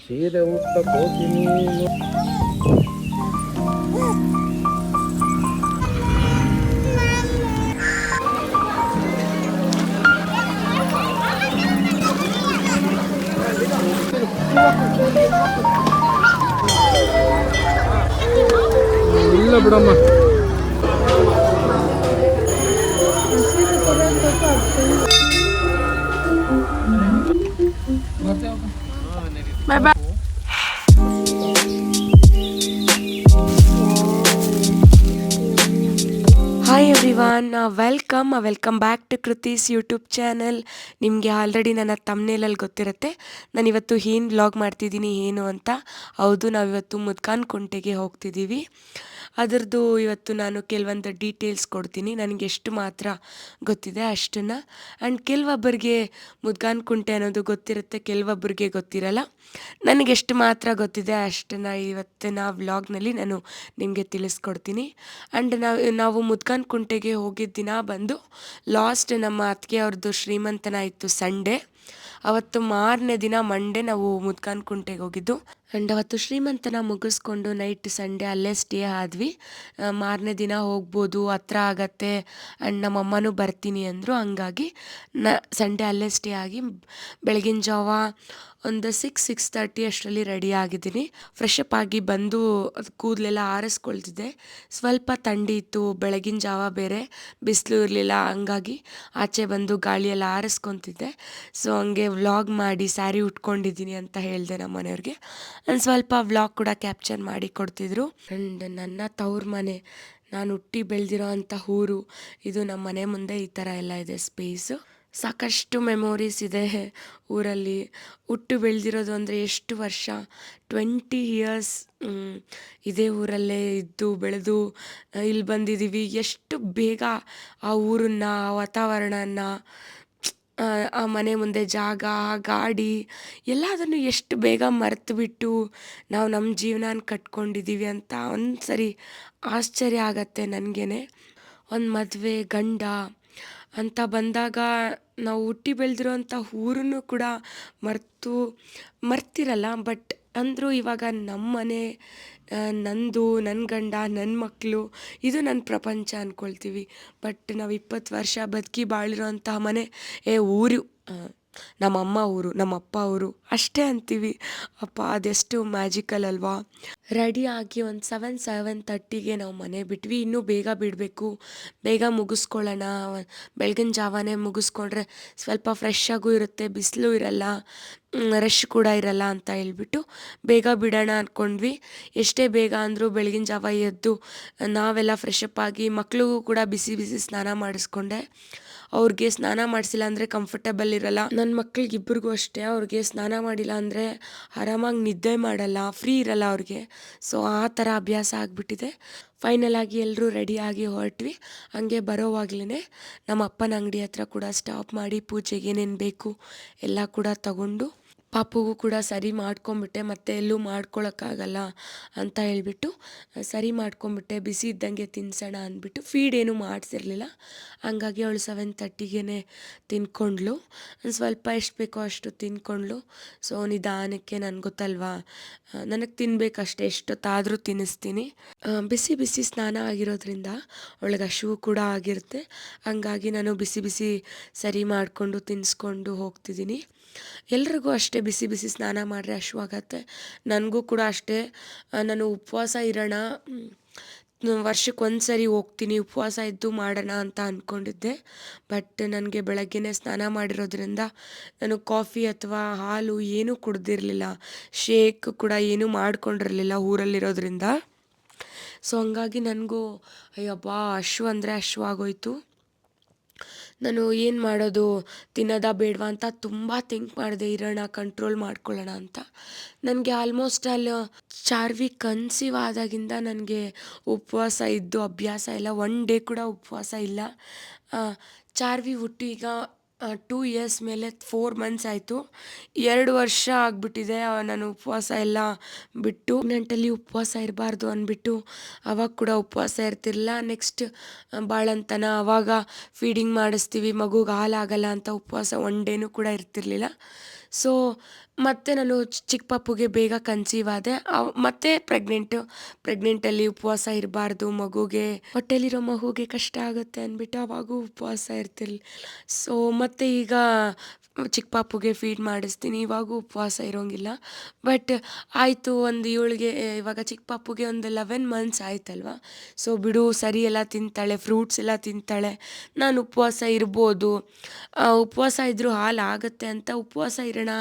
ಸೀರೆ ಉಟ್ಲಕ್ಕೆ ಹೋಗ್ತೀನಿ. ಇಲ್ಲ ಬಿಡಮ್ಮ. Bye bye. Hi everyone, welcome back to Kriti's YouTube channel. ನಿಮಗೆ ಆಲ್ರೆಡಿ ನನ್ನ ತಮ್ನೇಲಲ್ಲಿ ಗೊತ್ತಿರುತ್ತೆ ನಾನಿವತ್ತು ಏನು ವ್ಲಾಗ್ ಮಾಡ್ತಿದ್ದೀನಿ ಏನು ಅಂತ. ಹೌದು, ನಾವಿವತ್ತು ಮುದ್ಕಾನ್ ಕುಂಟೆಗೆ ಹೋಗ್ತಿದ್ದೀವಿ. ಅದರದ್ದು ಇವತ್ತು ನಾನು ಕೆಲವೊಂದು ಡೀಟೇಲ್ಸ್ ಕೊಡ್ತೀನಿ. ನನಗೆ ಎಷ್ಟು ಮಾತ್ರ ಗೊತ್ತಿದೆ ಅಷ್ಟನ್ನು. ಆ್ಯಂಡ್ ಕೆಲವೊಬ್ಬರಿಗೆ ಮುದ್ಗಾನ್ ಕುಂಟೆ ಅನ್ನೋದು ಗೊತ್ತಿರುತ್ತೆ, ಕೆಲವೊಬ್ಬರಿಗೆ ಗೊತ್ತಿರಲ್ಲ. ನನಗೆಷ್ಟು ಮಾತ್ರ ಗೊತ್ತಿದೆ ಅಷ್ಟನ್ನು ಇವತ್ತಿನ ವ್ಲಾಗ್ನಲ್ಲಿ ನಾನು ನಿಮಗೆ ತಿಳಿಸ್ಕೊಡ್ತೀನಿ. ಆ್ಯಂಡ್ ನಾವು ಮುದ್ಗಾನ್ ಕುಂಟೆಗೆ ಹೋಗಿದ್ದ ದಿನ ಬಂದು ಲಾಸ್ಟ್ ನಮ್ಮ ಅತ್ತಿಗೆ ಅವ್ರದ್ದು ಶ್ರೀಮಂತನ ಇತ್ತು ಸಂಡೇ. ಅವತ್ತು ಮಾರನೇ ದಿನ ಮಂಡೇ ನಾವು ಮುದ್ಗಾನ್ ಕುಂಟೆಗೆ ಹೋಗಿದ್ದು. ಆ್ಯಂಡ್ ಅವತ್ತು ಶ್ರೀಮಂತನ ಮುಗಿಸ್ಕೊಂಡು ನೈಟ್ ಸಂಡೇ ಅಲ್ಲೇ ಸ್ಟೇ ಆದ್ವಿ. ಮಾರನೇ ದಿನ ಹೋಗ್ಬೋದು, ಹತ್ರ ಆಗತ್ತೆ. ಆ್ಯಂಡ್ ನಮ್ಮಮ್ಮನೂ ಬರ್ತೀನಿ ಅಂದರು. ಹಂಗಾಗಿ ಸಂಡೇ ಅಲ್ಲೇ ಸ್ಟೇ ಆಗಿ ಬೆಳಗಿನ ಜಾವ ಒಂದು 6:30 ಅಷ್ಟರಲ್ಲಿ ರೆಡಿ ಆಗಿದ್ದೀನಿ. ಫ್ರೆಶ್ ಅಪ್ ಆಗಿ ಬಂದು ಕೂದಲೆಲ್ಲ ಆರಿಸ್ಕೊಳ್ತಿದ್ದೆ. ಸ್ವಲ್ಪ ಥಂಡಿ ಇತ್ತು, ಬೆಳಗಿನ ಜಾವ ಬೇರೆ ಬಿಸಿಲು ಇರಲಿಲ್ಲ. ಹಂಗಾಗಿ ಆಚೆ ಬಂದು ಗಾಳಿಯೆಲ್ಲ ಆರಿಸ್ಕೊತಿದ್ದೆ. ಸೊ ಹಂಗೆ ವ್ಲಾಗ್ ಮಾಡಿ ಸ್ಯಾರಿ ಉಟ್ಕೊಂಡಿದ್ದೀನಿ ಅಂತ ಹೇಳಿದೆ ನಮ್ಮ ಮನೆಯವ್ರಿಗೆ. ಒಂದು ಸ್ವಲ್ಪ ವ್ಲಾಗ್ ಕೂಡ ಕ್ಯಾಪ್ಚರ್ ಮಾಡಿ ಕೊಡ್ತಿದ್ರು. ಆ್ಯಂಡ್ ನನ್ನ ತವ್ರ ಮನೆ, ನಾನು ಹುಟ್ಟಿ ಬೆಳೆದಿರೋ ಅಂಥ ಊರು ಇದು. ನಮ್ಮ ಮನೆ ಮುಂದೆ ಈ ಥರ ಎಲ್ಲ ಇದೆ ಸ್ಪೇಸು. ಸಾಕಷ್ಟು ಮೆಮೊರೀಸ್ ಇದೆ ಊರಲ್ಲಿ. ಹುಟ್ಟು ಬೆಳೆದಿರೋದು ಅಂದರೆ ಎಷ್ಟು ವರ್ಷ, 20 ಇಯರ್ಸ್ ಇದೇ ಊರಲ್ಲೇ ಇದ್ದು ಬೆಳೆದು ಇಲ್ಲಿ ಬಂದಿದ್ದೀವಿ. ಎಷ್ಟು ಬೇಗ ಆ ಊರನ್ನು, ಆ ವಾತಾವರಣನ, ಆ ಮನೆ ಮುಂದೆ ಜಾಗ, ಗಾಡಿ ಎಲ್ಲದನ್ನು ಎಷ್ಟು ಬೇಗ ಮರೆತುಬಿಟ್ಟು ನಾವು ನಮ್ಮ ಜೀವನಾನ ಕಟ್ಕೊಂಡಿದ್ದೀವಿ ಅಂತ ಒಂದು ಸರಿ ಆಶ್ಚರ್ಯ ಆಗತ್ತೆ ನನಗೇನೆ. ಒಂದು ಮದುವೆ, ಗಂಡ ಅಂತ ಬಂದಾಗ ನಾವು ಹುಟ್ಟಿ ಬೆಳೆದಿರೋಂಥ ಊರನ್ನು ಕೂಡ ಮರ್ತಿರಲ್ಲ. ಬಟ್ ಅಂದರೂ ಇವಾಗ ನಮ್ಮ ಮನೆ, ನಂದು, ನನ್ನ ಗಂಡ, ನನ್ನ ಮಕ್ಕಳು, ಇದು ನನ್ನ ಪ್ರಪಂಚ ಅಂದ್ಕೊಳ್ತೀವಿ. ಬಟ್ ನಾವು 20 ವರ್ಷ ಬದುಕಿ ಬಾಳಿರೋಂತಹ ಮನೆ, ಊರು ನಮ್ಮಮ್ಮ ಊರು, ನಮ್ಮಪ್ಪ ಊರು ಅಷ್ಟೇ ಅಂತೀವಿ. ಅಪ್ಪ ಅದೆಷ್ಟು ಮ್ಯಾಜಿಕಲ್ ಅಲ್ವಾ. ರೆಡಿ ಆಗಿ ಒಂದು 7:30ಗೆ ನಾವು ಮನೆ ಬಿಟ್ವಿ. ಇನ್ನೂ ಬೇಗ ಬಿಡಬೇಕು, ಬೇಗ ಮುಗಿಸ್ಕೊಳ್ಳೋಣ. ಬೆಳಗಿನ ಜಾವನೇ ಮುಗಿಸ್ಕೊಂಡ್ರೆ ಸ್ವಲ್ಪ ಫ್ರೆಶ್ ಆಗೂ ಇರುತ್ತೆ, ಬಿಸಿಲು ಇರಲ್ಲ, ರಶ್ ಕೂಡ ಇರಲ್ಲ ಅಂತ ಹೇಳ್ಬಿಟ್ಟು ಬೇಗ ಬಿಡೋಣ ಅಂದ್ಕೊಂಡ್ವಿ. ಎಷ್ಟೇ ಬೇಗ ಅಂದರೂ ಬೆಳಗಿನ ಜಾವ ಎದ್ದು ನಾವೆಲ್ಲ ಫ್ರೆಶ್ ಅಪ್ ಆಗಿ ಮಕ್ಳಿಗೂ ಕೂಡ ಬಿಸಿ ಬಿಸಿ ಸ್ನಾನ ಮಾಡಿಸ್ಕೊಂಡೆ. ಅವ್ರಿಗೆ ಸ್ನಾನ ಮಾಡಿಸಿಲ್ಲ ಅಂದರೆ ಕಂಫರ್ಟಬಲ್ ಇರಲ್ಲ. ನನ್ನ ಮಕ್ಳಿಗಿಬ್ಬರಿಗೂ ಅಷ್ಟೇ, ಅವ್ರಿಗೆ ಸ್ನಾನ ಮಾಡಿಲ್ಲ ಅಂದರೆ ಆರಾಮಾಗಿ ನಿದ್ದೆ ಮಾಡಲ್ಲ, ಫ್ರೀ ಇರಲ್ಲ ಅವ್ರಿಗೆ. ಸೊ ಆ ಥರ ಅಭ್ಯಾಸ ಆಗಿಬಿಟ್ಟಿದೆ. ಫೈನಲ್ ಆಗಿ ಎಲ್ಲರೂ ರೆಡಿಯಾಗಿ ಹೊರಟ್ವಿ. ಹಂಗೆ ಬರೋವಾಗ್ಲೇ ನಮ್ಮ ಅಪ್ಪನ ಅಂಗಡಿ ಹತ್ರ ಕೂಡ ಸ್ಟಾಪ್ ಮಾಡಿ ಪೂಜೆಗೆ ಏನೇನು ಬೇಕು ಎಲ್ಲ ಕೂಡ ತಗೊಂಡು ಪಾಪುಗೂ ಕೂಡ ಸರಿ ಮಾಡ್ಕೊಂಬಿಟ್ಟೆ. ಮತ್ತೆ ಎಲ್ಲೂ ಮಾಡ್ಕೊಳಕ್ಕಾಗಲ್ಲ ಅಂತ ಹೇಳ್ಬಿಟ್ಟು ಸರಿ ಮಾಡ್ಕೊಂಬಿಟ್ಟೆ. ಬಿಸಿ ಇದ್ದಂಗೆ ತಿನ್ಸೋಣ ಅಂದ್ಬಿಟ್ಟು ಫೀಡ್ ಏನೂ ಮಾಡಿಸಿರ್ಲಿಲ್ಲ. ಹಂಗಾಗಿ ಅವಳು 7:30ಗೆ ತಿನ್ಕೊಂಡ್ಳು. ಸ್ವಲ್ಪ ಎಷ್ಟು ಬೇಕೋ ಅಷ್ಟು ತಿನ್ಕೊಂಡ್ಳು. ಸೊ ನಿಧಾನಕ್ಕೆ, ನನಗೆ ಗೊತ್ತಲ್ವಾ, ನನಗೆ ತಿನ್ಬೇಕಷ್ಟೆ, ಎಷ್ಟೊತ್ತಾದರೂ ತಿನ್ನಿಸ್ತೀನಿ. ಬಿಸಿ ಬಿಸಿ ಸ್ನಾನ ಆಗಿರೋದ್ರಿಂದ ಅವಳಿಗೆ ಹಸಿವು ಕೂಡ ಆಗಿರುತ್ತೆ. ಹಂಗಾಗಿ ನಾನು ಬಿಸಿ ಬಿಸಿ ಸರಿ ಮಾಡಿಕೊಂಡು ತಿನ್ನಿಸ್ಕೊಂಡು ಹೋಗ್ತಿದ್ದೀನಿ. ಎಲ್ರಿಗೂ ಅಷ್ಟೇ ಬಿಸಿ ಬಿಸಿ ಸ್ನಾನ ಮಾಡಿದ್ರೆ ಹಸಿವಾಗತ್ತೆ. ನನಗೂ ಕೂಡ ಅಷ್ಟೇ. ನಾನು ಉಪವಾಸ ಇರೋಣ, ವರ್ಷಕ್ಕೆ ಒಂದು ಸರಿ ಹೋಗ್ತೀನಿ, ಉಪವಾಸ ಇದ್ದು ಮಾಡೋಣ ಅಂತ ಅಂದ್ಕೊಂಡಿದ್ದೆ. ಬಟ್ ನನಗೆ ಬೆಳಗ್ಗೆನೇ ಸ್ನಾನ ಮಾಡಿರೋದ್ರಿಂದ ನಾನು ಕಾಫಿ ಅಥವಾ ಹಾಲು ಏನೂ ಕುಡ್ದಿರಲಿಲ್ಲ, ಶೇಕ್ ಕೂಡ ಏನೂ ಮಾಡ್ಕೊಂಡಿರಲಿಲ್ಲ ಊರಲ್ಲಿರೋದ್ರಿಂದ. ಸೊ ಹಂಗಾಗಿ ನನಗೂ ಅಯ್ಯಬ್ಬಾ ಹಶ್ವು ಅಂದರೆ ಹಶ್ವಾಗೋಯ್ತು. ನಾನು ಏನು ಮಾಡೋದು, ತಿನ್ನೋದಾ ಬೇಡವಾ ಅಂತ ತುಂಬ ಥಿಂಕ್ ಮಾಡಿದೆ. ಇರೋಣ, ಕಂಟ್ರೋಲ್ ಮಾಡ್ಕೊಳ್ಳೋಣ ಅಂತ. ನನಗೆ ಆಲ್ಮೋಸ್ಟ್ ಚಾರ್ವಿ ಕನ್ಸೀವ್ ಆದಾಗಿಂದ ನನಗೆ ಉಪವಾಸ ಇದ್ದು ಅಭ್ಯಾಸ ಇಲ್ಲ. 1 ಡೇ ಕೂಡ ಉಪವಾಸ ಇಲ್ಲ. ಚಾರ್ವಿ ಹುಟ್ಟು ಈಗ 2 ಇಯರ್ಸ್ ಮೇಲೆ 4 ಮಂತ್ಸ್ ಆಯಿತು. 2 ವರ್ಷ ಆಗಿಬಿಟ್ಟಿದೆ ನಾನು ಉಪವಾಸ ಎಲ್ಲ ಬಿಟ್ಟು. ಪ್ರೆಗ್ನೆಂಟಲ್ಲಿ ಉಪವಾಸ ಇರಬಾರ್ದು ಅಂದ್ಬಿಟ್ಟು ಅವಾಗ ಕೂಡ ಉಪವಾಸ ಇರ್ತಿರಲಿಲ್ಲ. ನೆಕ್ಸ್ಟ್ ಬಾಳಂತನ ಅವಾಗ ಫೀಡಿಂಗ್ ಮಾಡಿಸ್ತೀವಿ, ಮಗುಗೆ ಹಾಲಾಗಲ್ಲ ಅಂತ ಉಪವಾಸ 1 ಡೇನೂ ಕೂಡ ಇರ್ತಿರ್ಲಿಲ್ಲ. ಸೊ ಮತ್ತೆ ನಾನು ಚಿಕ್ಕ ಪಾಪುಗೆ ಬೇಗ ಕನ್ಸೀವ್ ಆದೆ. ಮತ್ತೆ ಪ್ರೆಗ್ನೆಂಟಲ್ಲಿ ಉಪವಾಸ ಇರಬಾರ್ದು, ಮಗುಗೆ ಹೊಟ್ಟೆಲಿರೋ ಮಗುಗೆ ಕಷ್ಟ ಆಗುತ್ತೆ ಅಂದ್ಬಿಟ್ಟು ಅವಾಗೂ ಉಪವಾಸ ಇರ್ತಿರ್ಲಿಲ್ಲ. ಸೊ ಮತ್ತೆ ಈಗ ಚಿಕ್ಕ ಪಾಪುಗೆ ಫೀಡ್ ಮಾಡಿಸ್ತೀನಿ, ಇವಾಗೂ ಉಪವಾಸ ಇರೋಂಗಿಲ್ಲ. ಬಟ್ ಆಯಿತು, ಒಂದು ಇವಳಿಗೆ ಇವಾಗ ಚಿಕ್ಕ ಪಾಪುಗೆ ಒಂದು 11 ಮಂತ್ಸ್ ಆಯ್ತಲ್ವ. ಸೊ ಬಿಡು, ಸರಿ ಎಲ್ಲ ತಿಂತಾಳೆ, ಫ್ರೂಟ್ಸ್ ಎಲ್ಲ ತಿಂತಾಳೆ, ನಾನು ಉಪವಾಸ ಇರ್ಬೋದು, ಉಪವಾಸ ಇದ್ದರೂ ಹಾಲು ಆಗುತ್ತೆ ಅಂತ ಉಪವಾಸ ಇರೋಣ,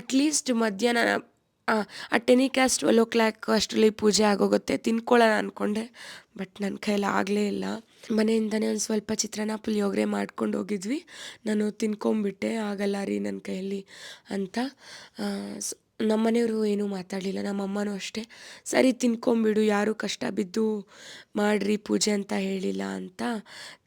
ಅಟ್ಲೀಸ್ಟ್ ಮಧ್ಯಾಹ್ನ ಅಟ್ ಎನಿ ಕ್ಯಾಸ್ಟ್ 12 ಅಷ್ಟರಲ್ಲಿ ಪೂಜೆ ಆಗೋಗುತ್ತೆ, ತಿನ್ಕೊಳ್ಳೋಣ ಅಂದ್ಕೊಂಡೆ. ಬಟ್ ನನ್ನ ಕೈಯಲ್ಲಿ ಆಗಲೇ ಇಲ್ಲ. ಮನೆಯಿಂದನೇ ಒಂದು ಸ್ವಲ್ಪ ಚಿತ್ರಾನ್ನ ಪುಳಿಯೋಗರೆ ಮಾಡ್ಕೊಂಡು ಹೋಗಿದ್ವಿ, ನಾನು ತಿನ್ಕೊಂಬಿಟ್ಟೆ, ಆಗಲ್ಲ ರೀ ನನ್ನ ಕೈಯಲ್ಲಿ ಅಂತ. ನಮ್ಮ ಮನೆಯವರು ಏನೂ ಮಾತಾಡಲಿಲ್ಲ, ನಮ್ಮ ಅಮ್ಮನೂ ಅಷ್ಟೇ, ಸರಿ ತಿನ್ಕೊಂಬಿಡು, ಯಾರೂ ಕಷ್ಟ ಬಿದ್ದು ಮಾಡಿರಿ ಪೂಜೆ ಅಂತ ಹೇಳಿಲ್ಲ ಅಂತ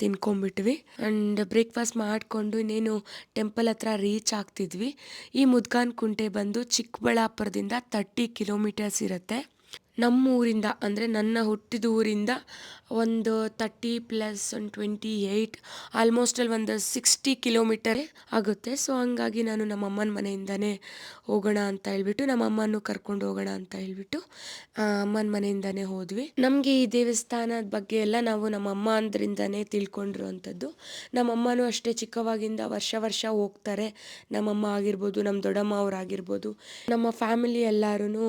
ತಿನ್ಕೊಂಬಿಟ್ವಿ. ಆ್ಯಂಡ್ ಬ್ರೇಕ್ಫಾಸ್ಟ್ ಮಾಡಿಕೊಂಡು ಇನ್ನೇನು ಟೆಂಪಲ್ ಹತ್ರ ರೀಚ್ ಆಗ್ತಿದ್ವಿ. ಈ ಮುದ್ಗಾನ್ ಕುಂಟೆ ಬಂದು ಚಿಕ್ಕಬಳ್ಳಾಪುರದಿಂದ 30 ಕಿಲೋಮೀಟರ್ಸ್ ಇರುತ್ತೆ. ನಮ್ಮೂರಿಂದ ಅಂದರೆ ನನ್ನ ಹುಟ್ಟಿದ ಊರಿಂದ ಒಂದು 30 ಪ್ಲಸ್ ಒಂದು 28, ಆಲ್ಮೋಸ್ಟ್ ಅಲ್ಲಿ ಒಂದು 60 ಕಿಲೋಮೀಟರ್ ಆಗುತ್ತೆ. ಸೊ ಹಂಗಾಗಿ ನಾನು ನಮ್ಮ ಅಮ್ಮನ ಮನೆಯಿಂದನೇ ಹೋಗೋಣ ಅಂತ ಹೇಳ್ಬಿಟ್ಟು, ನಮ್ಮ ಅಮ್ಮನೂ ಕರ್ಕೊಂಡು ಹೋಗೋಣ ಅಂತ ಹೇಳ್ಬಿಟ್ಟು ಅಮ್ಮನ ಮನೆಯಿಂದನೇ ಹೋದ್ವಿ. ನಮಗೆ ಈ ದೇವಸ್ಥಾನದ ಬಗ್ಗೆ ಎಲ್ಲ ನಾವು ನಮ್ಮ ಅಮ್ಮ ಅಂದ್ರಿಂದನೇ ತಿಳ್ಕೊಂಡಿರುವಂಥದ್ದು. ನಮ್ಮಮ್ಮನೂ ಅಷ್ಟೇ ಚಿಕ್ಕವಾಗಿಂದ ವರ್ಷ ಹೋಗ್ತಾರೆ. ನಮ್ಮಮ್ಮ ಆಗಿರ್ಬೋದು, ನಮ್ಮ ದೊಡ್ಡಮ್ಮ ಅವರಾಗಿರ್ಬೋದು, ನಮ್ಮ ಫ್ಯಾಮಿಲಿ ಎಲ್ಲರೂ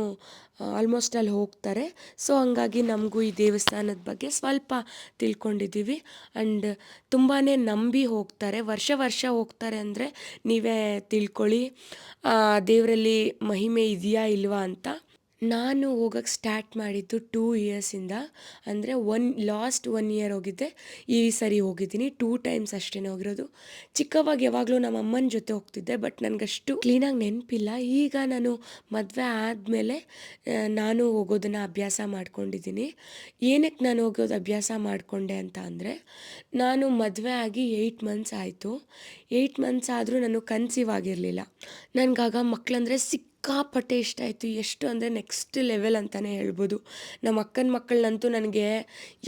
ಆಲ್ಮೋಸ್ಟ್ ಅಲ್ಲಿ ಹೋಗ್ತಾರೆ. ಸೊ ಹಂಗಾಗಿ ನಮಗೂ ಈ ದೇವಸ್ಥಾನದ ಬಗ್ಗೆ ಸ್ವಲ್ಪ ತಿಳ್ಕೊಂಡಿದ್ದೀವಿ. ಆ್ಯಂಡ್ ತುಂಬಾ ನಂಬಿ ಹೋಗ್ತಾರೆ, ವರ್ಷ ಹೋಗ್ತಾರೆ ಅಂದರೆ ನೀವೇ ತಿಳ್ಕೊಳ್ಳಿ ದೇವರಲ್ಲಿ ಮಹಿಮೆ ಇದೆಯಾ ಇಲ್ವಾ ಅಂತ. ನಾನು ಹೋಗೋಕ್ಕೆ ಸ್ಟಾರ್ಟ್ ಮಾಡಿದ್ದು 2 ಇಯರ್ಸಿಂದ, ಅಂದರೆ ಲಾಸ್ಟ್ 1 ಇಯರ್ ಹೋಗಿದ್ದೆ, ಈ ಸರಿ ಹೋಗಿದ್ದೀನಿ 2 ಟೈಮ್ಸ್ ಅಷ್ಟೇ ಹೋಗಿರೋದು. ಚಿಕ್ಕವಾಗಿ ಯಾವಾಗಲೂ ನಮ್ಮ ಅಮ್ಮನ ಜೊತೆ ಹೋಗ್ತಿದ್ದೆ, ಬಟ್ ನನಗಷ್ಟು ಕ್ಲೀನಾಗಿ ನೆನಪಿಲ್ಲ. ಈಗ ನಾನು ಮದುವೆ ಆದಮೇಲೆ ನಾನು ಹೋಗೋದನ್ನು ಅಭ್ಯಾಸ ಮಾಡ್ಕೊಂಡಿದ್ದೀನಿ. ಏನಕ್ಕೆ ನಾನು ಹೋಗೋದು ಅಭ್ಯಾಸ ಮಾಡಿಕೊಂಡೆ ಅಂತ ಅಂದರೆ, ನಾನು ಮದುವೆ ಆಗಿ 8 ಮಂತ್ಸ್ ಆಯಿತು. 8 ಮಂತ್ಸ್ ಆದರೂ ನಾನು ಕನ್ಸೀವ್ ಆಗಿರಲಿಲ್ಲ. ನನಗಾಗ ಮಕ್ಕಳಂದರೆ ಸಿಕ್ಕಾಪಟ್ಟೆ ಇಷ್ಟ ಆಯಿತು, ಎಷ್ಟು ಅಂದರೆ ನೆಕ್ಸ್ಟ್ ಲೆವೆಲ್ ಅಂತಲೇ ಹೇಳ್ಬೋದು. ನಮ್ಮ ಅಕ್ಕನ ಮಕ್ಕಳನ್ನಂತೂ ನನಗೆ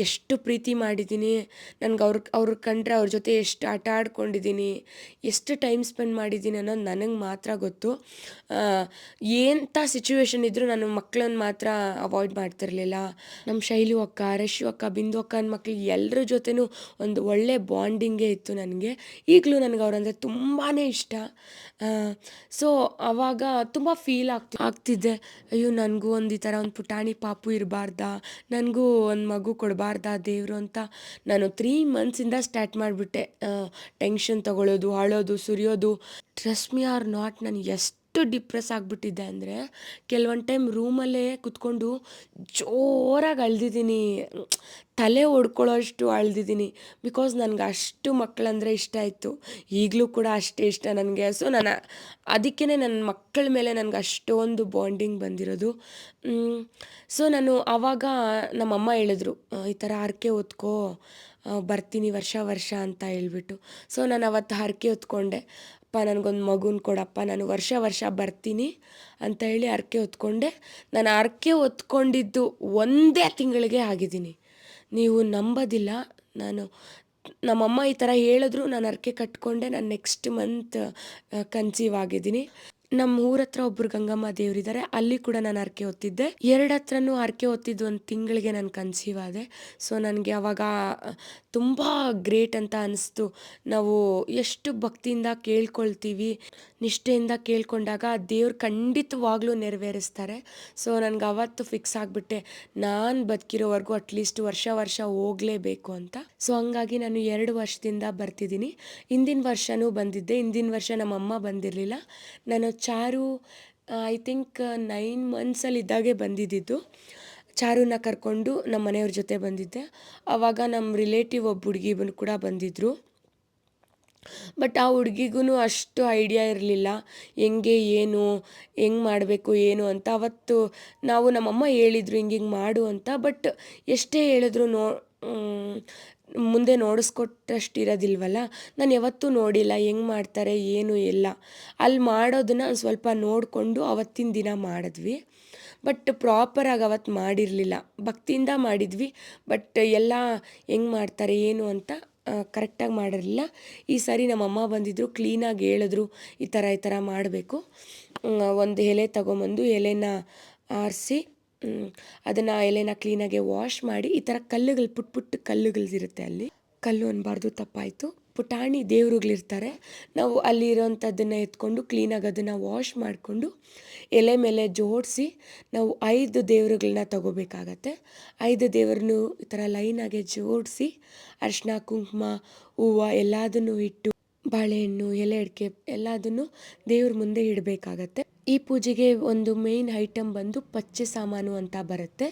ಎಷ್ಟು ಪ್ರೀತಿ ಮಾಡಿದ್ದೀನಿ, ನನಗೆ ಅವ್ರು ಕಂಡ್ರೆ ಅವ್ರ ಜೊತೆ ಎಷ್ಟು ಆಟ ಆಡ್ಕೊಂಡಿದ್ದೀನಿ, ಎಷ್ಟು ಟೈಮ್ ಸ್ಪೆಂಡ್ ಮಾಡಿದ್ದೀನಿ ಅನ್ನೋದು ನನಗೆ ಮಾತ್ರ ಗೊತ್ತು. ಎಂಥ ಸಿಚುವೇಶನ್ ಇದ್ದರೂ ನಾನು ಮಕ್ಕಳನ್ನ ಮಾತ್ರ ಅವಾಯ್ಡ್ ಮಾಡ್ತಿರಲಿಲ್ಲ. ನಮ್ಮ ಶೈಲು ಅಕ್ಕ, ರಶ್ಯು ಅಕ್ಕ, ಬಿಂದು ಅಕ್ಕನ ಮಕ್ಕಳು ಎಲ್ಲರ ಜೊತೆನೂ ಒಂದು ಒಳ್ಳೆ ಬಾಂಡಿಂಗೇ ಇತ್ತು ನನಗೆ. ಈಗಲೂ ನನಗೆ ಅವರಂದರೆ ತುಂಬಾ ಇಷ್ಟ. ಸೊ ಆವಾಗ ತುಂಬ ಫೀಲ್ ಆಗ್ತಿದ್ದೆ, ಅಯ್ಯೋ ನನಗೂ ಒಂದು ಈ ಥರ ಒಂದು ಪುಟಾಣಿ ಪಾಪು ಇರಬಾರ್ದಾ, ನನಗೂ ಒಂದು ಮಗು ಕೊಡಬಾರ್ದಾ ದೇವರು ಅಂತ ನಾನು 3 ಮಂತ್ಸಿಂದ ಸ್ಟಾರ್ಟ್ ಮಾಡಿಬಿಟ್ಟೆ ಟೆನ್ಷನ್ ತಗೊಳ್ಳೋದು, ಅಳೋದು, ಸುರಿಯೋದು. ಟ್ರಸ್ಟ್ ಮಿ ಆರ್ ನಾಟ್, ನಾನು ಎಷ್ಟು ಡಿಪ್ರೆಸ್ ಆಗಿಬಿಟ್ಟಿದ್ದೆ ಅಂದರೆ ಕೆಲವೊಂದು ಟೈಮ್ ರೂಮಲ್ಲೇ ಕುತ್ಕೊಂಡು ಜೋರಾಗಿ ಅಳ್ದಿದ್ದೀನಿ, ತಲೆ ಹೊಡ್ಕೊಳ್ಳೋಷ್ಟು ಅಳ್ದಿದ್ದೀನಿ. ಬಿಕಾಸ್ ನನಗೆ ಅಷ್ಟು ಮಕ್ಕಳಂದರೆ ಇಷ್ಟ ಇತ್ತು, ಈಗಲೂ ಕೂಡ ಅಷ್ಟೇ ಇಷ್ಟ ನನಗೆ. ಸೊ ಅದಕ್ಕೇ ನನ್ನ ಮಕ್ಕಳ ಮೇಲೆ ನನಗೆ ಅಷ್ಟೊಂದು ಬಾಂಡಿಂಗ್ ಬಂದಿರೋದು. ಸೊ ನಾನು ಆವಾಗ ನಮ್ಮಮ್ಮ ಹೇಳಿದ್ರು, ಈ ಥರ ಹರಕೆ ಹೊತ್ಕೋ, ಬರ್ತೀನಿ ವರ್ಷ ಅಂತ ಹೇಳ್ಬಿಟ್ಟು. ಸೊ ನಾನು ಅವತ್ತು ಹರಕೆ ಹೊತ್ಕೊಂಡೆ, ಅಪ್ಪ ನನಗೊಂದು ಮಗುನ ಕೊಡಪ್ಪ, ನಾನು ವರ್ಷ ಬರ್ತೀನಿ ಅಂತ ಹೇಳಿ ಹರಕೆ ಹೊತ್ಕೊಂಡೆ. ನಾನು ಹರಕೆ ಹೊತ್ಕೊಂಡಿದ್ದು 1 ತಿಂಗಳಿಗೆ ಆಗಿದ್ದೀನಿ, ನೀವು ನಂಬೋದಿಲ್ಲ. ನಮ್ಮಮ್ಮ ಈ ಥರ ಹೇಳಿದ್ರು, ನಾನು ಹರಕೆ ಕಟ್ಕೊಂಡೆ, ನಾನು ನೆಕ್ಸ್ಟ್ ಮಂತ್ ಕನ್ಸೀವ್ ಆಗಿದ್ದೀನಿ. ನಮ್ಮ ಊರ ಹತ್ರ ಒಬ್ಬರು ಗಂಗಮ್ಮ ದೇವರಿದ್ದಾರೆ, ಅಲ್ಲಿ ಕೂಡ ನಾನು ಹರಕೆ ಹೊತ್ತಿದ್ದೆ. 2 ಹತ್ರನೂ ಹರಕೆ ಹೊತ್ತಿದ್ದು 1 ತಿಂಗಳಿಗೆ ನಾನು ಕನ್ಸೀವ್ ಆದೆ. ಸೊ ನನಗೆ ಅವಾಗ ತುಂಬ ಗ್ರೇಟ್ ಅಂತ ಅನಿಸ್ತು. ನಾವು ಎಷ್ಟು ಭಕ್ತಿಯಿಂದ ಕೇಳ್ಕೊಳ್ತೀವಿ, ನಿಷ್ಠೆಯಿಂದ ಕೇಳ್ಕೊಂಡಾಗ ದೇವ್ರು ಖಂಡಿತವಾಗ್ಲೂ ನೆರವೇರಿಸ್ತಾರೆ. ಸೊ ನನಗೆ ಅವತ್ತು ಫಿಕ್ಸ್ ಆಗಿಬಿಟ್ಟೆ, ನಾನು ಬದುಕಿರೋವರೆಗೂ ಅಟ್ಲೀಸ್ಟ್ ವರ್ಷ ಹೋಗಲೇಬೇಕು ಅಂತ. ಸೊ ಹಂಗಾಗಿ ನಾನು 2 ವರ್ಷದಿಂದ ಬರ್ತಿದ್ದೀನಿ. ಹಿಂದಿನ ವರ್ಷವೂ ಬಂದಿದ್ದೆ, ಹಿಂದಿನ ವರ್ಷ ನಮ್ಮಮ್ಮ ಬಂದಿರಲಿಲ್ಲ. ನಾನು ಚಾರು ಐ ಥಿಂಕ್ 9 ಮಂತ್ಸಲ್ಲಿದ್ದಾಗೆ ಬಂದಿದ್ದು. ಚಾರುನ ಕರ್ಕೊಂಡು ನಮ್ಮ ಮನೆಯವ್ರ ಜೊತೆ ಬಂದಿದ್ದೆ. ಆವಾಗ ನಮ್ಮ ರಿಲೇಟಿವ್ ಒಬ್ಬ ಹುಡುಗಿ ಕೂಡ ಬಂದಿದ್ದರು. ಬಟ್ ಆ ಹುಡುಗಿಗೂ ಅಷ್ಟು ಐಡಿಯಾ ಇರಲಿಲ್ಲ, ಹೆಂಗೆ ಮಾಡಬೇಕು ಏನು ಅಂತ. ಅವತ್ತು ನಮ್ಮಮ್ಮ ಹೇಳಿದರು ಹಿಂಗೆ ಮಾಡು ಅಂತ. ಬಟ್ ಎಷ್ಟೇ ಹೇಳಿದ್ರು ಮುಂದೆ ನೋಡಿಸ್ಕೊಟ್ಟಷ್ಟು ಇರೋದಿಲ್ವಲ್ಲ, ನಾನು ಯಾವತ್ತೂ ನೋಡಿಲ್ಲ ಹೆಂಗೆ ಮಾಡ್ತಾರೆ ಏನು ಎಲ್ಲ. ಅಲ್ಲಿ ಮಾಡೋದನ್ನು ಸ್ವಲ್ಪ ನೋಡಿಕೊಂಡು ಅವತ್ತಿನ ದಿನ ಮಾಡಿದ್ವಿ. ಬಟ್ ಪ್ರಾಪರಾಗಿ ಅವತ್ತು ಮಾಡಿರಲಿಲ್ಲ, ಭಕ್ತಿಯಿಂದ ಮಾಡಿದ್ವಿ. ಬಟ್ ಎಲ್ಲ ಹೆಂಗೆ ಮಾಡ್ತಾರೆ ಏನು ಅಂತ ಕರೆಕ್ಟಾಗಿ ಮಾಡಿರಲಿಲ್ಲ. ಈ ಸಾರಿ ನಮ್ಮಮ್ಮ ಬಂದಿದ್ದರು, ಕ್ಲೀನಾಗಿ ಹೇಳಿದ್ರು ಈ ಥರ ಮಾಡಬೇಕು. ಒಂದು ಎಲೆ ತೊಗೊಂಬಂದು ಎಲೆನ ಆರಿಸಿ ಅದನ್ನು ಎಲೆನ ಕ್ಲೀನಾಗಿ ವಾಶ್ ಮಾಡಿ, ಈ ಥರ ಕಲ್ಲುಗಳು ಪುಟ್ಟ ಪುಟ್ಟ ಕಲ್ಲುಗಳಿರುತ್ತೆ, ಅಲ್ಲಿ ಕಲ್ಲು ಅನ್ನಬಾರ್ದು, ತಪ್ಪಾಯಿತು, ಪುಟಾಣಿ ದೇವರುಗಳಿರ್ತಾರೆ. ನಾವು ಅಲ್ಲಿರೋಂಥದ್ದನ್ನು ಎತ್ಕೊಂಡು ಕ್ಲೀನಾಗಿ ಅದನ್ನು ವಾಶ್ ಮಾಡಿಕೊಂಡು ಎಲೆ ಮೇಲೆ ಜೋಡಿಸಿ ನಾವು 5 ದೇವರುಗಳನ್ನ ತಗೋಬೇಕಾಗತ್ತೆ. 5 ದೇವರನ್ನು ಈ ಥರ ಲೈನಾಗೆ ಜೋಡಿಸಿ ಅರಿಶಿನ ಕುಂಕುಮ ಹೂವು ಎಲ್ಲದನ್ನು ಇಟ್ಟು ಬಾಳೆಹಣ್ಣು ಎಲೆ ಅಡಿಕೆ ಎಲ್ಲದನ್ನು ದೇವ್ರ ಮುಂದೆ ಇಡಬೇಕಾಗತ್ತೆ. ಈ ಪೂಜೆಗೆ ಒಂದು ಮೇಯ್ನ್ ಐಟಮ್ ಬಂದು ಪಚ್ಚೆ ಸಾಮಾನು ಅಂತ ಬರುತ್ತೆ.